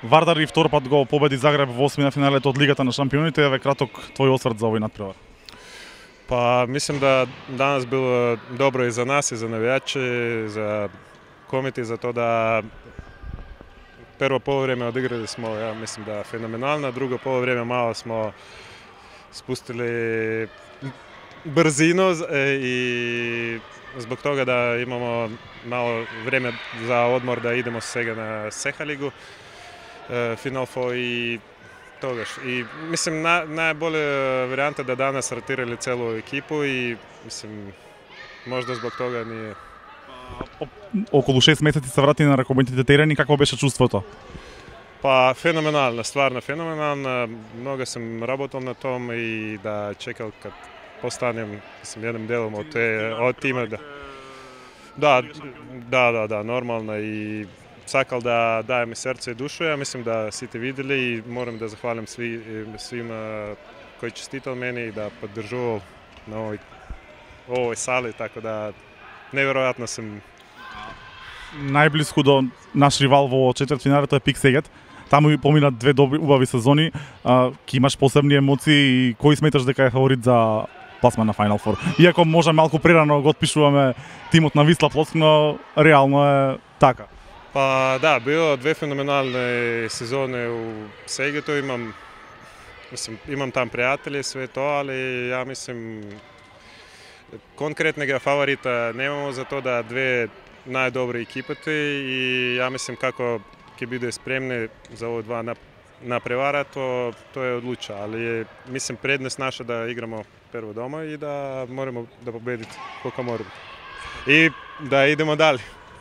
Вардар и втор пат го победи Загреб во осмина финалето од Лигата на шампионите. Еве краток твој осврт за овој натпревар. Pa mislim da danas bilo dobro i za nas i za navijače, za komiti, za to da prvo poluvreme odigrali smo, ja mislim da fenomenalno, drugo poluvreme malo smo spustili brzinu i zbog toga da imamo malo vreme za odmor da idemo svega na Seha ligu, Final Four i toga. I mislim najbolja varijanta da danas rotirali celu ekipu i mislim možda zbog toga nije. Околу 6 месеци се врати на ракометните терени, какво беше чувството? Pa fenomenalno, stvarno fenomenalno. Mnogo sam работал na tom i da čekal kad postanem jednim delom od tima. Da, normalno i sakal da dajem srce i dušu. Ja mislim da ste vidjeli i moram da zahvalim svima koji čestitali meni i da podržuvali na ovoj sali, tako da nevjerojatno sam. Најблиску до наш ривал во четвртфиналето е Пик Сегет. Таму помина две убави сезони. Ки имаш посебни емоции и кој сметаш дека е фаворит за пласман на Final Four? Иако може малку прерано го отпишуваме тимот на Висла Пловдив, но реално е така. Pa da, bilo dve fenomenalne sezone u Segetu, imam tam prijatelje, sve to, ali ja mislim konkretnega favorita nemamo za to da dve najdobre ekipate i ja mislim kako će biti spremni za ovo dva naprevara, to je odluča, ali mislim prednost naša da igramo prvo doma i da moramo da pobediti koliko moramo i da idemo dalje.